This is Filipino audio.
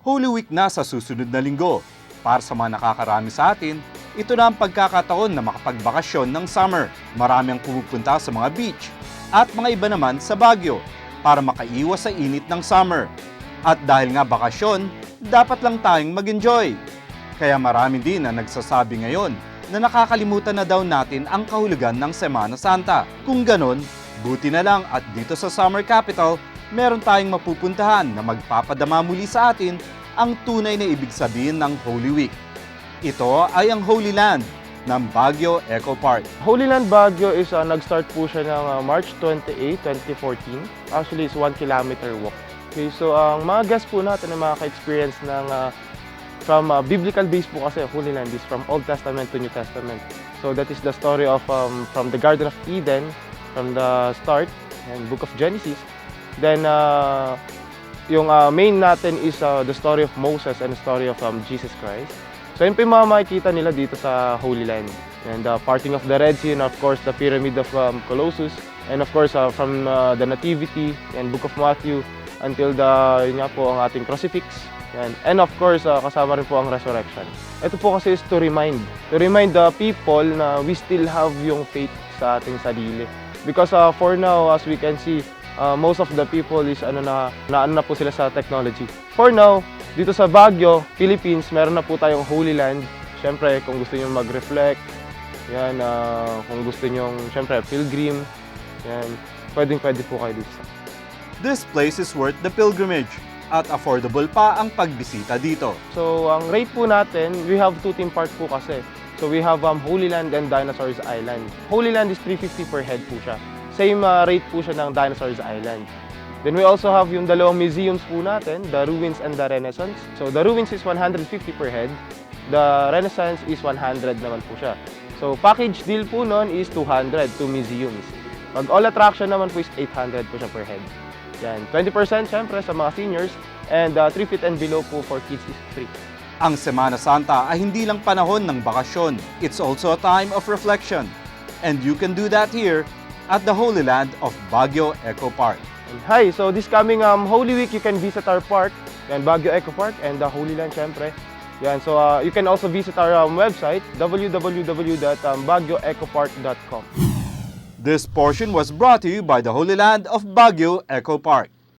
Holy Week na sa susunod na linggo. Para sa mga nakakarami sa atin, ito na ang pagkakataon na makapagbakasyon ng summer. Marami ang pumupunta sa mga beach at mga iba naman sa Baguio para makaiwas sa init ng summer. At dahil nga bakasyon, dapat lang tayong mag-enjoy. Kaya marami din na nagsasabi ngayon na nakakalimutan na daw natin ang kahulugan ng Semana Santa. Kung ganon, buti na lang at dito sa Summer Capital, meron tayong mapupuntahan na magpapadama muli sa atin ang tunay na ibig sabihin ng Holy Week. Ito ay ang Holy Land ng Baguio Eco Park. Holy Land Baguio is nag-start po siya ng March 28, 2014. Actually, it's 1 kilometer walk. Okay, so ang mga guests po natin na makaka-experience ng from biblical base po kasi Holy Land is from Old Testament to New Testament. So that is the story of from the Garden of Eden, from the start, and Book of Genesis. Then yung main natin is the story of Moses and the story of Jesus Christ. So yun po yung mga makikita nila dito sa Holy Land. And the parting of the Red Sea, and of course the Pyramid of Colossus, and of course from the Nativity and Book of Matthew until yun nga po ang ating crucifix. Yan. And of course, kasama rin po ang resurrection. Ito po kasi is to remind the people na we still have yung faith sa ating sarili. Because for now, as we can see, most of the people is na po sila sa technology. For now, dito sa Baguio, Philippines, meron na po tayong Holy Land. Siyempre, kung gusto niyo mag-reflect, yan, kung gusto niyo, siyempre, pilgrim, yan, pwede po kayo dito. This place is worth the pilgrimage at affordable pa ang pagbisita dito. So, ang rate po natin, we have two theme parks po kasi. So, we have Holy Land and Dinosaurs Island. Holy Land is 350 per head po siya. Same rate po siya ng Dinosaurs Island. Then we also have yung dalawang museums po natin, the Ruins and the Renaissance. So, the Ruins is 150 per head. The Renaissance is 100 naman po siya. So, package deal po nun is 200, 2 museums. Pag all attraction naman po is 800 po siya per head. Yan, 20% syempre sa mga seniors, and 3 feet and below po for kids is free. Ang Semana Santa ay hindi lang panahon ng bakasyon. It's also a time of reflection. And you can do that here at the Holy Land of Baguio Eco Park. And hi, so this coming Holy Week, you can visit our park, yan, Baguio Eco Park and the Holy Land syempre. Yan, so you can also visit our website, www.baguioecopark.com. This portion was brought to you by the Holy Land of Baguio Eco Park.